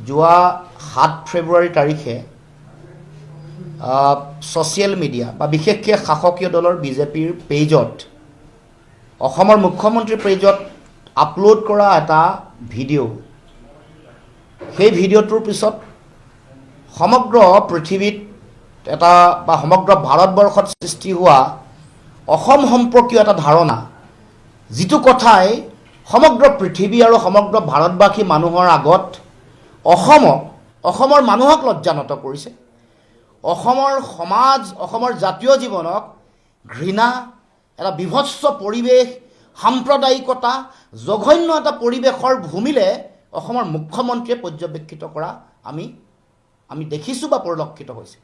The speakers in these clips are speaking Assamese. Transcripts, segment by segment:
যোৱা 7 ফেব্ৰুৱাৰী তাৰিখে ছ'চিয়েল মিডিয়া বা বিশেষকৈ শাসকীয় দলৰ বিজেপিৰ পেজত অসমৰ মুখ্যমন্ত্ৰীৰ পেজত আপলোড কৰা এটা ভিডিঅ' সেই ভিডিঅ'টোৰ পিছত সমগ্ৰ পৃথিৱীত এটা বা সমগ্ৰ ভাৰতবৰ্ষত সৃষ্টি হোৱা অসম সম্পৰ্কীয় এটা ধাৰণা যিটো কথাই সমগ্ৰ পৃথিৱী আৰু সমগ্ৰ ভাৰতবাসী মানুহৰ আগত অসমৰ মানুহক লজ্জানত কৰিছে। অসমৰ সমাজ অসমৰ জাতীয় জীৱনক ঘৃণা এটা বিভৎস পৰিৱেশ সাম্প্ৰদায়িকতা জঘন্য এটা পৰিৱেশৰ ভূমিলে অসমৰ মুখ্যমন্ত্ৰীয়ে পৰ্যবেক্ষিত কৰা আমি দেখিছোঁ বা পৰিলক্ষিত হৈছে।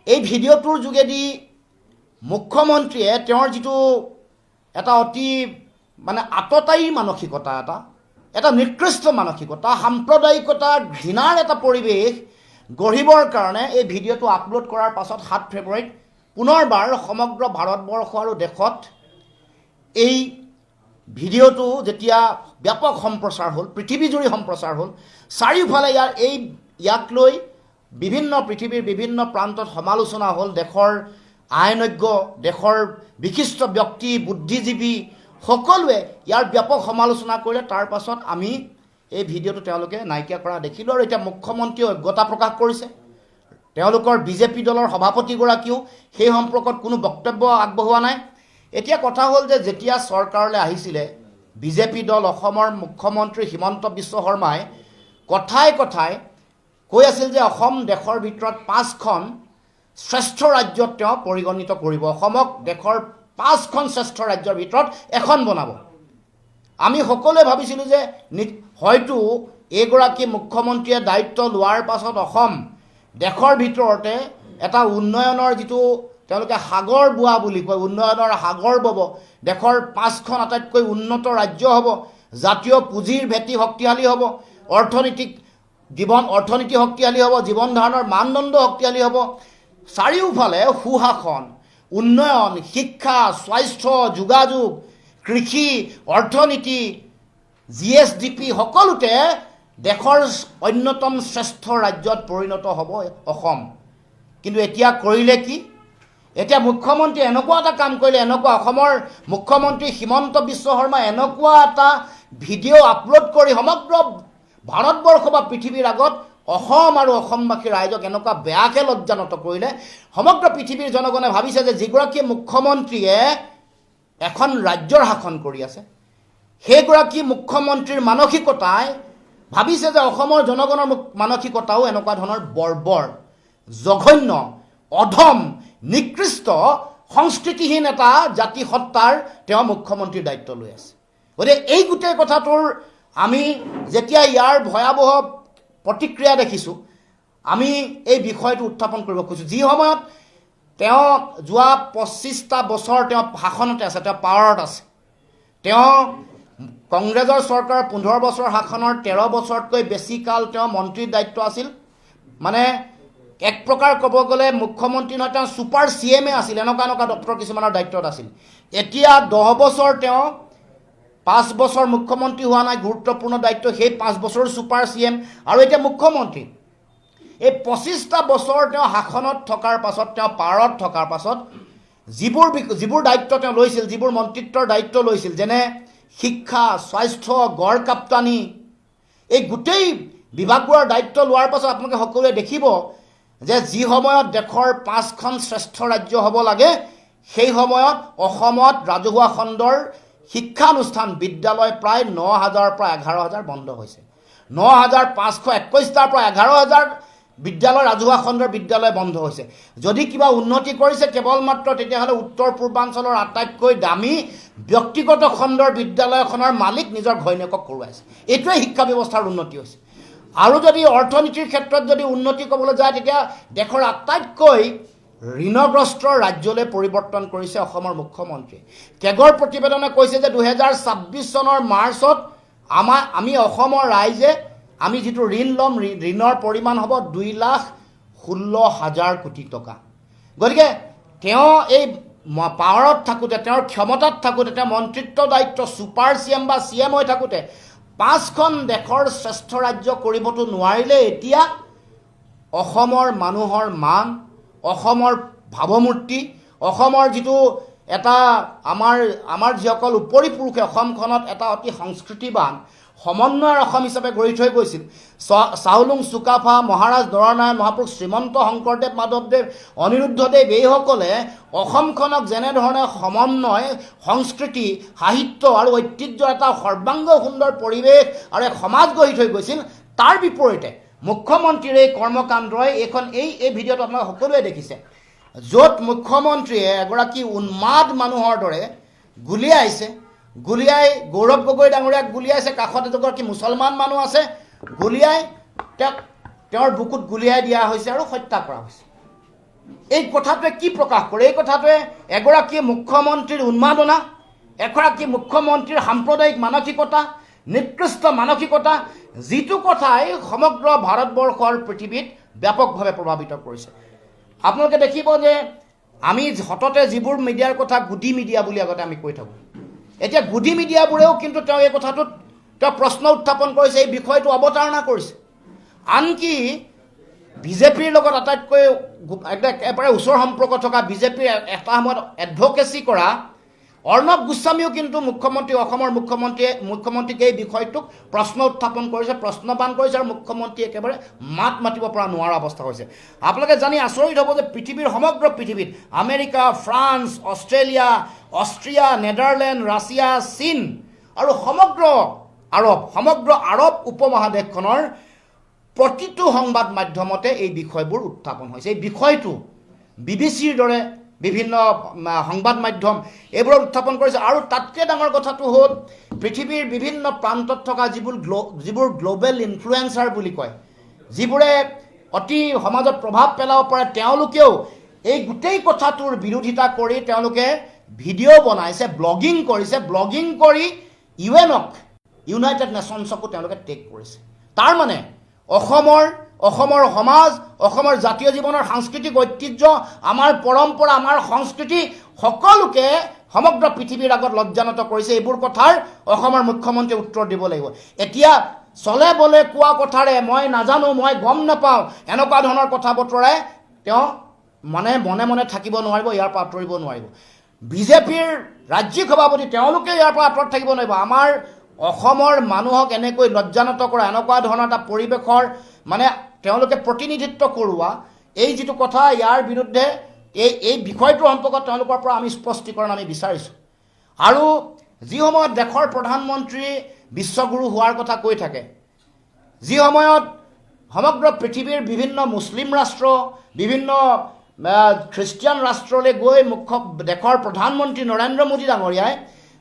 এই ভিডিঅ'টোৰ যোগেদি মুখ্যমন্ত্ৰীয়ে তেওঁৰ যিটো এটা অতি আততায়ী মানসিকতা এটা নিকৃষ্ট মানসিকতা সাম্প্ৰদায়িকতা ঘৃণাৰ এটা পৰিৱেশ গঢ়িবৰ কাৰণে এই ভিডিঅ'টো আপলোড কৰাৰ পাছত 7 ফেব্ৰুৱাৰীত পুনৰবাৰ সমগ্ৰ ভাৰতবৰ্ষ আৰু দেশত এই ভিডিঅ'টো যেতিয়া ব্যাপক সম্প্ৰচাৰ হ'ল, পৃথিৱীজুৰি সম্প্ৰচাৰ হ'ল, চাৰিওফালে ইয়াক লৈ পৃথিৱীৰ বিভিন্ন প্ৰান্তত সমালোচনা হ'ল। দেশৰ আইনজ্ঞ, দেশৰ বিশিষ্ট ব্যক্তি, বুদ্ধিজীৱী সকলোৱে ইয়াৰ ব্যাপক সমালোচনা কৰিলে। তাৰ পাছত আমি এই ভিডিঅ'টো তেওঁলোকে নাইকিয়া কৰা দেখিলোঁ আৰু এতিয়া মুখ্যমন্ত্ৰীয়ে অজ্ঞতা প্ৰকাশ কৰিছে। তেওঁলোকৰ বিজেপি দলৰ সভাপতিগৰাকীও সেই সম্পৰ্কত কোনো বক্তব্য আগবঢ়োৱা নাই। এতিয়া কথা হ'ল যে যেতিয়া চৰকাৰলৈ আহিছিলে বিজেপি দল, অসমৰ মুখ্যমন্ত্ৰী হিমন্ত বিশ্ব শৰ্মাই কথাই কৈ আছিল যে অসম দেশৰ ভিতৰত 5খন শ্ৰেষ্ঠ ৰাজ্যত তেওঁ পৰিগণিত কৰিব, অসমক দেশৰ 5খন শ্ৰেষ্ঠ ৰাজ্যৰ ভিতৰত এখন বনাব। আমি সকলোৱে ভাবিছিলোঁ যে হয়তো এইগৰাকী মুখ্যমন্ত্ৰীয়ে দায়িত্ব লোৱাৰ পাছত অসম দেশৰ ভিতৰতে এটা উন্নয়নৰ যিটো তেওঁলোকে সাগৰ বোৱা বুলি কয়, উন্নয়নৰ সাগৰ বব, দেশৰ 5খন আটাইতকৈ উন্নত ৰাজ্য হ'ব, জাতীয় পুঁজিৰ ভেটি শক্তিশালী হ'ব, অৰ্থনীতি শক্তিশালী হ'ব, জীৱন ধাৰণৰ মানদণ্ড শক্তিশালী হ'ব, চাৰিওফালে সুশাসন, উন্নয়ন, শিক্ষা, স্বাস্থ্য, যোগাযোগ, কৃষি, অৰ্থনীতি, GSDP সকলোতে দেশৰ অন্যতম শ্ৰেষ্ঠ ৰাজ্যত পৰিণত হ'ব অসম। কিন্তু এতিয়া কৰিলে কি? এতিয়া মুখ্যমন্ত্ৰীয়ে এনেকুৱা এটা কাম কৰিলে, অসমৰ মুখ্যমন্ত্ৰী হিমন্ত বিশ্ব শৰ্মা এনেকুৱা এটা ভিডিঅ' আপলোড কৰি সমগ্ৰ ভাৰতবৰ্ষ বা পৃথিৱীৰ আগত অসম আৰু অসমবাসী ৰাইজক এনেকুৱা বেয়াকৈ লজ্জানত কৰিলে। সমগ্ৰ পৃথিৱীৰ জনগণে ভাবিছে যে যিগৰাকী মুখ্যমন্ত্ৰীয়ে এখন ৰাজ্যৰ শাসন কৰি আছে, সেইগৰাকী মুখ্যমন্ত্ৰীৰ মানসিকতাই ভাবিছে যে অসমৰ জনগণৰ মানসিকতাও এনেকুৱা ধৰণৰ বৰ্বৰ, জঘন্য, অধম, নিকৃষ্ট, সংস্কৃতিহীন এটা জাতি সত্তাৰ তেওঁ মুখ্যমন্ত্ৰীৰ দায়িত্ব লৈ আছে। গতিকে এই গোটেই কথাটোৰ আমি যেতিয়া ইয়াৰ ভয়াৱহ প্ৰতিক্ৰিয়া দেখিছোঁ, আমি এই বিষয়টো উত্থাপন কৰিব খুজিছোঁ। যি সময়ত তেওঁ যোৱা 25টা বছৰ তেওঁ শাসনতে আছে, তেওঁ পাৱাৰত আছে, তেওঁ কংগ্ৰেছৰ চৰকাৰৰ 15 বছৰ শাসনৰ 13 বছৰতকৈ বেছি কাল তেওঁ মন্ত্ৰীৰ দায়িত্ব আছিল। এক প্ৰকাৰ ক'ব গ'লে মুখ্যমন্ত্ৰী নহয়, তেওঁ ছুপাৰ CM আছিল, এনেকুৱা দপ্তৰ কিছুমানৰ দায়িত্বত আছিল। এতিয়া 10 বছৰ তেওঁ 5 বছৰ মুখ্যমন্ত্ৰী হোৱা নাই, গুৰুত্বপূৰ্ণ দায়িত্ব, সেই 5 বছৰ ছুপাৰ CM আৰু এতিয়া মুখ্যমন্ত্ৰী। এই 25টা বছৰ তেওঁ শাসনত থকাৰ পাছত, তেওঁ পাৱাৰত থকাৰ পাছত যিবোৰ দায়িত্ব তেওঁ লৈছিল, যিবোৰ মন্ত্ৰিত্বৰ দায়িত্ব লৈছিল, যেনে শিক্ষা, স্বাস্থ্য, গড় কাপ্তানি, এই গোটেই বিভাগবোৰৰ দায়িত্ব লোৱাৰ পাছত আপোনালোকে সকলোৱে দেখিব যে যি সময়ত দেশৰ 5খন শ্ৰেষ্ঠ ৰাজ্য হ'ব লাগে, সেই সময়ত অসমত ৰাজহুৱা খণ্ডৰ শিক্ষানুষ্ঠান, বিদ্যালয় প্ৰায় 9,000 পৰা 11,000 বন্ধ হৈছে। 9,521টাৰ পৰা 11,000 বিদ্যালয়, ৰাজহুৱা খণ্ডৰ বিদ্যালয় বন্ধ হৈছে। যদি কিবা উন্নতি কৰিছে কেৱল মাত্ৰ তেতিয়াহ'লে উত্তৰ পূৰ্বাঞ্চলৰ আটাইতকৈ দামী ব্যক্তিগত খণ্ডৰ বিদ্যালয়খনৰ মালিক নিজৰ ঘৈণীয়েকক কৰোৱাইছে। এইটোৱে শিক্ষা ব্যৱস্থাৰ উন্নতি হৈছে। আৰু যদি অৰ্থনীতিৰ ক্ষেত্ৰত যদি উন্নতি ক'বলৈ যায়, তেতিয়া দেশৰ আটাইতকৈ ঋণগ্ৰস্ত ৰাজ্যলৈ পৰিৱৰ্তন কৰিছে অসমৰ মুখ্যমন্ত্ৰীয়ে। কেগৰ প্ৰতিবেদনে কৈছে যে 2026 চনৰ মাৰ্চত আমি অসমৰ ৰাইজে আমি যিটো ঋণ ল'ম, ঋণৰ পৰিমাণ হ'ব 2,16,000 কোটি টকা। গতিকে তেওঁ এই পাৱাৰত থাকোঁতে, তেওঁৰ ক্ষমতাত থাকোঁতে, তেওঁ মন্ত্ৰিত্ব দায়িত্ব ছুপাৰ CM বা CM হৈ থাকোঁতে 5খন দেশৰ শ্ৰেষ্ঠ ৰাজ্য কৰিবতো নোৱাৰিলে এতিয়া অসমৰ মানুহৰ মান, অসমৰ ভাৱমূৰ্তি, অসমৰ যিটো এটা আমাৰ যিসকল উপৰি পুৰুষে অসমখনত এটা অতি সংস্কৃতিবান সমন্বয়ৰ অসম হিচাপে গঢ়ি থৈ গৈছিল। চাওলুং চুকাফা, মহাৰাজ নৰনাৰায়ণ মহাপুৰুষ, শ্ৰীমন্ত শংকৰদেৱ, মাধৱদেৱ, অনিৰুদ্ধদেৱ এইসকলে অসমখনক যেনেধৰণে সমন্বয়, সংস্কৃতি, সাহিত্য আৰু ঐতিহ্যৰ এটা সৰ্বাংগ সুন্দৰ পৰিৱেশ আৰু এক সমাজ গঢ়ি থৈ গৈছিল, তাৰ বিপৰীতে মুখ্যমন্ত্ৰীৰ এই কৰ্মকাণ্ডই এই ভিডিঅ'টো আপোনালোকে সকলোৱে দেখিছে, য'ত মুখ্যমন্ত্ৰীয়ে এগৰাকী উন্মাদ মানুহৰ দৰে গুলিয়াই গৌৰৱ গগৈ ডাঙৰীয়াক গুলিয়াইছে, কাষত এগৰাকী মুছলমান মানুহ আছে, গুলিয়াই তেওঁৰ বুকুত গুলিয়াই দিয়া হৈছে আৰু হত্যা কৰা হৈছে। এই কথাটোৱে কি প্ৰকাশ কৰে? এই কথাটোৱে এগৰাকী মুখ্যমন্ত্ৰীৰ উন্মাদনা, এগৰাকী মুখ্যমন্ত্ৰীৰ সাম্প্ৰদায়িক মানসিকতা, নিকৃষ্ট মানসিকতা, যিটো কথাই সমগ্ৰ ভাৰতবৰ্ষৰ পৃথিৱীত ব্যাপকভাৱে প্ৰভাৱিত কৰিছে। আপোনালোকে দেখিব যে আমি সততে যিবোৰ মিডিয়াৰ কথা গুডি মিডিয়া বুলি আগতে আমি কৈ থাকোঁ, এতিয়া গুডি মিডিয়াবোৰেও কিন্তু তেওঁ এই কথাটোত প্ৰশ্ন উত্থাপন কৰিছে, এই বিষয়টো অৱতাৰণা কৰিছে। আনকি বিজেপিৰ লগত আটাইতকৈ একেবাৰে ওচৰ সম্পৰ্ক থকা বিজেপিৰ এটা সময়ত এডভকেচি কৰা অৰ্ণৱ গোস্বামীও কিন্তু অসমৰ মুখ্যমন্ত্ৰীক এই বিষয়টোক প্ৰশ্ন উত্থাপন কৰিছে, প্ৰশ্নবান কৰিছে আৰু মুখ্যমন্ত্ৰী একেবাৰে মাত মাতিব পৰা নোৱাৰা অৱস্থা হৈছে। আপোনালোকে জানি আচৰিত হ'ব যে সমগ্ৰ পৃথিৱীত America, France, Austria, Netherland, Russia, চীন আৰু সমগ্ৰ আৰৱ উপমহাদেশখনৰ প্ৰতিটো সংবাদ মাধ্যমতে এই বিষয়বোৰ উত্থাপন হৈছে। এই বিষয়টো বিবিচিৰ দৰে বিভিন্ন সংবাদ মাধ্যম এইবোৰত উত্থাপন কৰিছে। আৰু তাতকৈ ডাঙৰ কথাটো হ'ল পৃথিৱীৰ বিভিন্ন প্ৰান্তত থকা যিবোৰ গ্ল'বেল ইনফ্লুৱেঞ্চাৰ বুলি কয়, যিবোৰে অতি সমাজত প্ৰভাৱ পেলাব পাৰে, তেওঁলোকেও এই গোটেই কথাটোৰ বিৰোধিতা কৰি তেওঁলোকে ভিডিঅ' বনাইছে, ব্লগিং কৰিছে, ব্লগিং কৰি ইউনাইটেড নেশ্যনছকো তেওঁলোকে টেগ কৰিছে। তাৰমানে অসমৰ সমাজ, অসমৰ জাতীয় জীৱনৰ সাংস্কৃতিক ঐতিহ্য, আমাৰ পৰম্পৰা, আমাৰ সংস্কৃতি সকলোকে সমগ্ৰ পৃথিৱীৰ আগত লজ্জানত কৰিছে। এইবোৰ কথাৰ অসমৰ মুখ্যমন্ত্ৰীয়ে উত্তৰ দিব লাগিব। এতিয়া চলে বলে কোৱা কথাৰে মই নাজানো, মই গম নাপাওঁ, এনেকুৱা ধৰণৰ কথা বতৰাই তেওঁ মনে মনে থাকিব নোৱাৰিব, ইয়াৰ পৰা আঁতৰিব নোৱাৰিব। বিজেপিৰ ৰাজ্যিক সভাপতি তেওঁলোকে ইয়াৰ পৰা আঁতৰত থাকিব নোৱাৰিব। আমাৰ অসমৰ মানুহক এনেকৈ লজ্জানত কৰা, এনেকুৱা ধৰণৰ এটা পৰিৱেশৰ তেওঁলোকে প্ৰতিনিধিত্ব কৰোৱা এই যিটো কথা, ইয়াৰ বিৰুদ্ধে এই বিষয়টোৰ সম্পৰ্কত তেওঁলোকৰ পৰা আমি স্পষ্টীকৰণ আমি বিচাৰিছোঁ। আৰু যি সময়ত দেশৰ প্ৰধানমন্ত্ৰী বিশ্বগুৰু হোৱাৰ কথা কৈ থাকে, যি সময়ত সমগ্ৰ পৃথিৱীৰ বিভিন্ন মুছলিম ৰাষ্ট্ৰ, বিভিন্ন খ্ৰীষ্টিয়ান ৰাষ্ট্ৰলৈ গৈ দেশৰ প্ৰধানমন্ত্ৰী নৰেন্দ্ৰ মোদী ডাঙৰীয়াই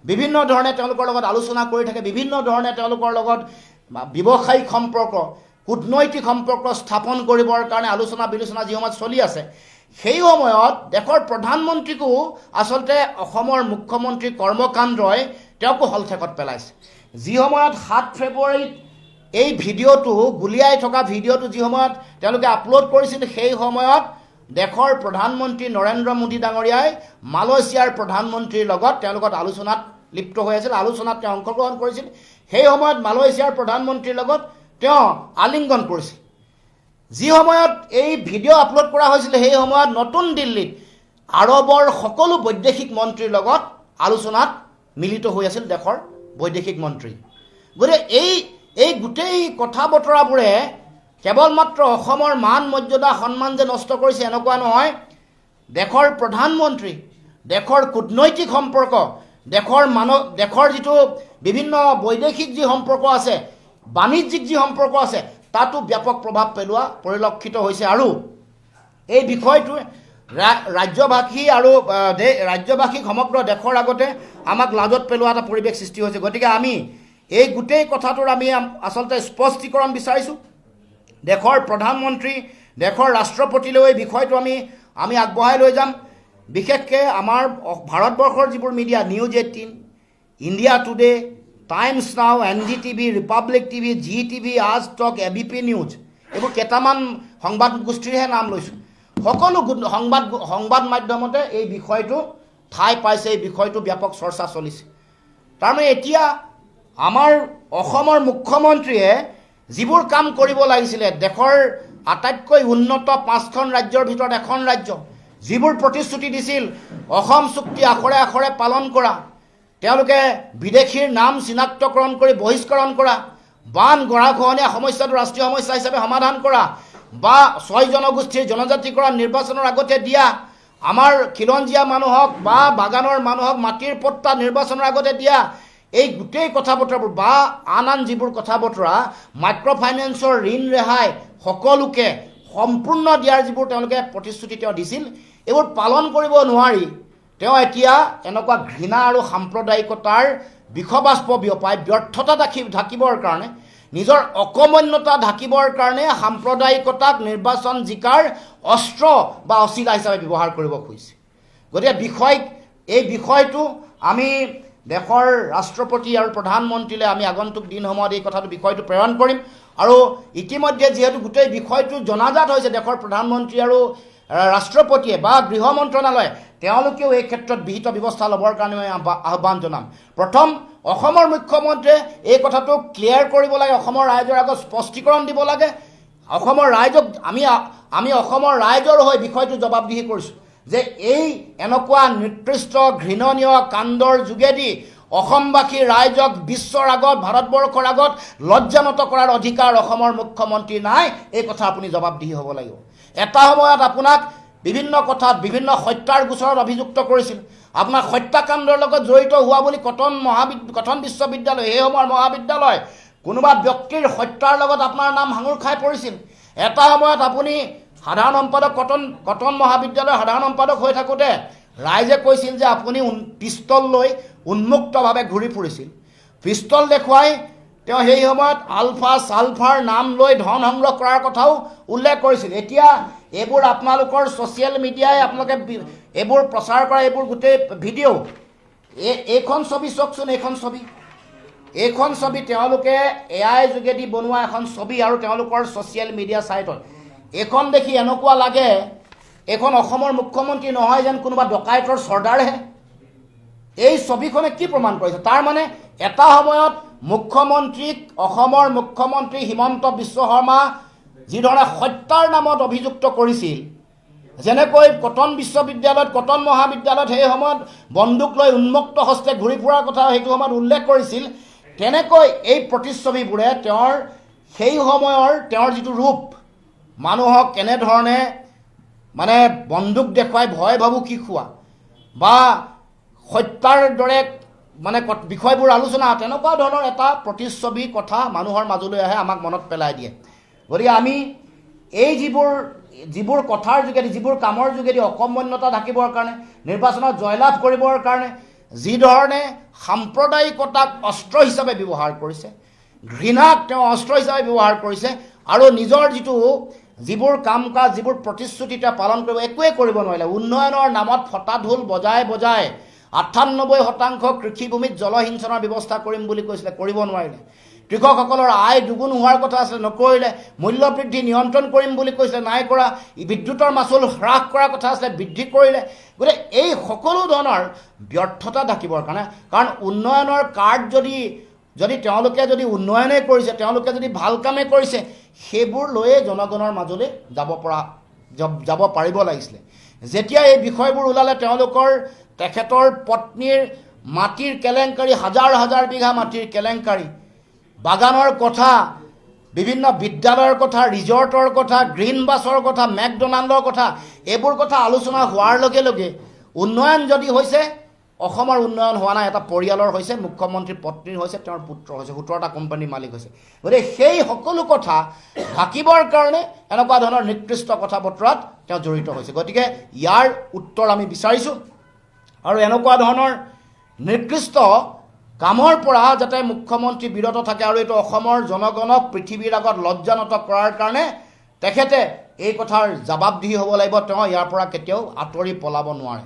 বিভিন্ন ধৰণে তেওঁলোকৰ লগত আলোচনা কৰি থাকে, বিভিন্ন ধৰণে তেওঁলোকৰ লগত ব্যৱসায়িক সম্পৰ্ক, কূটনৈতিক সম্পৰ্ক স্থাপন কৰিবৰ কাৰণে আলোচনা বিলোচনা যি সময়ত চলি আছে, সেই সময়ত দেশৰ প্ৰধানমন্ত্ৰীকো আচলতে অসমৰ মুখ্যমন্ত্ৰীৰ কৰ্মকাণ্ডই তেওঁকো হলঠেকত পেলাইছে। যি সময়ত 7 ফেব্ৰুৱাৰীত এই ভিডিঅ'টো গুলিয়াই থকা ভিডিঅ'টো যি সময়ত তেওঁলোকে আপলোড কৰিছিল, সেই সময়ত দেশৰ প্ৰধানমন্ত্ৰী নৰেন্দ্ৰ মোদী ডাঙৰীয়াই মালয়েছিয়াৰ প্ৰধানমন্ত্ৰীৰ লগত তেওঁলোকৰ আলোচনাত লিপ্ত হৈ আছিল, আলোচনাত তেওঁ অংশগ্ৰহণ কৰিছিল। সেই সময়ত মালয়েছিয়াৰ প্ৰধানমন্ত্ৰীৰ লগত তেওঁ আলিংগন কৰিছিল। যি সময়ত এই ভিডিঅ' আপলোড কৰা হৈছিল, সেই সময়ত নতুন দিল্লীত আৰৱৰ সকলো বৈদেশিক মন্ত্ৰীৰ লগত আলোচনাত মিলিত হৈ আছিল দেশৰ বৈদেশিক মন্ত্ৰী। গতিকে এই গোটেই কথা বতৰাবোৰে কেৱল মাত্ৰ অসমৰ মান মৰ্যাদা সন্মান যে নষ্ট কৰিছে এনেকুৱা নহয়, দেশৰ প্ৰধানমন্ত্ৰী, দেশৰ কূটনৈতিক সম্পৰ্ক, দেশৰ যিটো বিভিন্ন বৈদেশিক যি সম্পৰ্ক আছে, বাণিজ্যিক যি সম্পৰ্ক আছে, তাতো ব্যাপক প্ৰভাৱ পেলোৱা পৰিলক্ষিত হৈছে। আৰু এই বিষয়টো ৰাজ্যবাসীক সমগ্ৰ দেশৰ আগতে আমাক লাজত পেলোৱা এটা পৰিৱেশ সৃষ্টি হৈছে। গতিকে আমি এই গোটেই কথাটোৰ আমি আচলতে স্পষ্টীকৰণ বিচাৰিছোঁ। দেশৰ প্ৰধানমন্ত্ৰী, দেশৰ ৰাষ্ট্ৰপতিলৈ এই বিষয়টো আমি আগবঢ়াই লৈ যাম। বিশেষকৈ আমাৰ ভাৰতবৰ্ষৰ যিবোৰ media, news 18, India today, times নাও, NDTV, ৰিপাব্লিক টিভি, GTV, আজ তক, ABP নিউজ, এইবোৰ কেইটামান সংবাদ গোষ্ঠীৰহে নাম লৈছোঁ। সকলো সংবাদ মাধ্যমতে এই বিষয়টো ঠাই পাইছে, এই বিষয়টো ব্যাপক চৰ্চা চলিছে। তাৰমানে এতিয়া আমাৰ অসমৰ মুখ্যমন্ত্ৰীয়ে যিবোৰ কাম কৰিব লাগিছিলে দেশৰ আটাইতকৈ উন্নত 5খন ৰাজ্যৰ ভিতৰত এখন ৰাজ্য যিবোৰ প্ৰতিশ্ৰুতি দিছিল অসম চুক্তি আখৰে আখৰে পালন কৰা তেওঁলোকে বিদেশীৰ নাম চিনাক্তকৰণ কৰি বহিষ্কৰণ কৰা বান গৰাখহনীয়া সমস্যাটো ৰাষ্ট্ৰীয় সমস্যা হিচাপে সমাধান কৰা বা 6 জনগোষ্ঠীৰ জনজাতিকৰণ নিৰ্বাচনৰ আগতে দিয়া আমাৰ খিলঞ্জীয়া মানুহক বা বাগানৰ মানুহক মাটিৰ পট্টা নিৰ্বাচনৰ আগতে দিয়া এই গোটেই কথা বতৰাবোৰ বা আন যিবোৰ কথা বতৰা মাইক্ৰ ফাইনেন্সৰ ঋণ ৰেহাই সকলোকে সম্পূৰ্ণ দিয়াৰ যিবোৰ তেওঁলোকে প্ৰতিশ্ৰুতি তেওঁ দিছিল এইবোৰ পালন কৰিব নোৱাৰি তেওঁ এতিয়া এনেকুৱা ঘৃণা আৰু সাম্প্ৰদায়িকতাৰ বিষবাষ্প বিয়পাই ব্যৰ্থতা ঢাকিবৰ কাৰণে নিজৰ অকমন্যতা ঢাকিবৰ কাৰণে সাম্প্ৰদায়িকতাক নিৰ্বাচন জিকাৰ অস্ত্ৰ বা অচিলা হিচাপে ব্যৱহাৰ কৰিব খুজিছে গতিকে এই বিষয়টো আমি দেশৰ ৰাষ্ট্ৰপতি আৰু প্ৰধানমন্ত্ৰীলৈ আমি আগন্তুক দিনসমূহত এই বিষয়টো প্ৰেৰণ কৰিম আৰু ইতিমধ্যে যিহেতু গোটেই বিষয়টো জনাজাত হৈছে দেশৰ প্ৰধানমন্ত্ৰী আৰু ৰাষ্ট্ৰপতিয়ে বা গৃহ মন্ত্ৰণালয়ে তেওঁলোকেও এই ক্ষেত্ৰত বিহিত ব্যৱস্থা ল'বৰ কাৰণে মই আহ্বান জনাম প্ৰথম অসমৰ মুখ্যমন্ত্ৰীয়ে এই কথাটো ক্লিয়াৰ কৰিব লাগে অসমৰ ৰাইজৰ আগত স্পষ্টীকৰণ দিব লাগে অসমৰ ৰাইজক আমি অসমৰ ৰাইজৰ হৈ বিষয়টো জবাবদিহি কৰিছোঁ যে এই এনেকুৱা নিকৃষ্ট ঘৃণনীয় কাণ্ডৰ যোগেদি অসমবাসী ৰাইজক বিশ্বৰ আগত ভাৰতবৰ্ষৰ আগত লজ্জানত কৰাৰ অধিকাৰ অসমৰ মুখ্যমন্ত্ৰী নাই এই কথা আপুনি জবাবদিহি হ'ব লাগিব এটা সময়ত আপোনাক বিভিন্ন কথাত বিভিন্ন হত্যাৰ গোচৰত অভিযুক্ত কৰিছিল আপোনাক হত্যাকাণ্ডৰ লগত জড়িত হোৱা বুলি কটন বিশ্ববিদ্যালয় সেই সময়ৰ মহাবিদ্যালয় কোনোবা ব্যক্তিৰ হত্যাৰ লগত আপোনাৰ নাম সাঙুৰ খাই পৰিছিল এটা সময়ত আপুনি সাধাৰণ সম্পাদক কটন মহাবিদ্যালয়ৰ সাধাৰণ সম্পাদক হৈ থাকোঁতে ৰাইজে কৈছিল যে আপুনি পিষ্টল লৈ উন্মুক্তভাৱে ঘূৰি ফুৰিছিল পিষ্টল দেখুৱাই তেওঁ সেই সময়ত আলফা ছালফাৰ নাম লৈ ধন সংগ্ৰহ কৰাৰ কথাও উল্লেখ কৰিছিল এতিয়া এইবোৰ আপোনালোকৰ ছ'চিয়েল মিডিয়াই আপোনালোকে এইবোৰ প্ৰচাৰ কৰা এইবোৰ গোটেই ভিডিঅ' এইখন ছবি চাওকচোন এইখন ছবি তেওঁলোকে AI যোগেদি বনোৱা এখন ছবি আৰু তেওঁলোকৰ ছ'চিয়েল মিডিয়া ছাইটত এইখন দেখি এনেকুৱা লাগে এইখন অসমৰ মুখ্যমন্ত্ৰী নহয় যেন কোনোবা ডকাইতৰ চৰ্দাৰহে এই ছবিখনে কি প্ৰমাণ কৰিছে তাৰ মানে এটা সময়ত মুখ্যমন্ত্ৰীক অসমৰ মুখ্যমন্ত্ৰী হিমন্ত বিশ্ব শৰ্মা যিধৰণে হত্যাৰ নামত অভিযুক্ত কৰিছিল যেনেকৈ কটন বিশ্ববিদ্যালয়ত কটন মহাবিদ্যালয়ত সেই সময়ত বন্দুক লৈ উন্মুক্ত হস্তে ঘূৰি ফুৰাৰ কথা সেইটো সময়ত উল্লেখ কৰিছিল তেনেকৈ এই প্ৰতিচ্ছবিবোৰে সেই সময়ৰ তেওঁৰ যিটো ৰূপ মানুহক কেনেধৰণে মানে বন্দুক দেখুৱাই ভয় ভাবুকি খোৱা বা হত্যাৰ দৰে মানে বিষয়বোৰ আলোচনা তেনেকুৱা ধৰণৰ এটা প্ৰতিচ্ছবি কথা মানুহৰ মাজলৈ আহে আমাক মনত পেলাই দিয়ে গতিকে আমি এই যিবোৰ কথাৰ যোগেদি যিবোৰ কামৰ যোগেদি অকমন্যতা ঢাকিবৰ কাৰণে নিৰ্বাচনত জয়লাভ কৰিবৰ কাৰণে যিধৰণে সাম্প্ৰদায়িকতাক অস্ত্ৰ হিচাপে ব্যৱহাৰ কৰিছে ঘৃণাক তেওঁ অস্ত্ৰ হিচাপে ব্যৱহাৰ কৰিছে আৰু নিজৰ যিবোৰ কাম কাজ যিবোৰ প্ৰতিশ্ৰুতি তেওঁ পালন কৰিব একোৱে কৰিব নোৱাৰিলে উন্নয়নৰ নামত ফটা ঢোল বজাই 98% কৃষিভূমিত জলসিঞ্চনৰ ব্যৱস্থা কৰিম বুলি কৈছিলে কৰিব নোৱাৰিলে কৃষকসকলৰ আয় দুগুণ হোৱাৰ কথা আছিলে নকৰিলে মূল্যবৃদ্ধি নিয়ন্ত্ৰণ কৰিম বুলি কৈছিলে নাই কৰা বিদ্যুতৰ মাচুল হ্ৰাস কৰাৰ কথা আছিলে বৃদ্ধি কৰিলে গতিকে এই সকলো ধৰণৰ ব্যৰ্থতা ঢাকিবৰ কাৰণে কাৰণ উন্নয়নৰ কাৰ্ড যদি তেওঁলোকে যদি উন্নয়নেই কৰিছে তেওঁলোকে যদি ভাল কামেই কৰিছে সেইবোৰ লৈয়ে জনগণৰ মাজলৈ যাব পাৰিব লাগিছিলে যেতিয়া এই বিষয়বোৰ ওলালে তেখেতৰ পত্নীৰ মাটিৰ কেলেংকাৰী হাজাৰ বিঘা মাটিৰ কেলেংকাৰী বাগানৰ কথা বিভিন্ন বিদ্যালয়ৰ কথা ৰিজৰ্টৰ কথা গ্ৰীণ বাছৰ কথা মেকডনাল্ডৰ কথা এইবোৰ কথা আলোচনা হোৱাৰ লগে লগে উন্নয়ন যদি হৈছে অসমৰ উন্নয়ন হোৱা নাই এটা পৰিয়ালৰ হৈছে মুখ্যমন্ত্ৰীৰ পত্নীৰ হৈছে তেওঁৰ পুত্ৰ হৈছে 17টা কোম্পানীৰ মালিক হৈছে গতিকে সেই সকলো কথা ঢাকিবৰ কাৰণে এনেকুৱা ধৰণৰ নিকৃষ্ট কথা বতৰাত তেওঁ জড়িত হৈছে গতিকে ইয়াৰ উত্তৰ আমি বিচাৰিছোঁ আৰু এনেকুৱা ধৰণৰ নিকৃষ্ট কামৰ পৰা যাতে মুখ্যমন্ত্ৰী বিৰত থাকে আৰু এইটো অসমৰ জনগণক পৃথিৱীৰ আগত লজ্জানত কৰাৰ কাৰণে তেখেতে এই কথাৰ জবাবদিহি হ'ব লাগিব তেওঁ ইয়াৰ পৰা কেতিয়াও আঁতৰি পলাব নোৱাৰে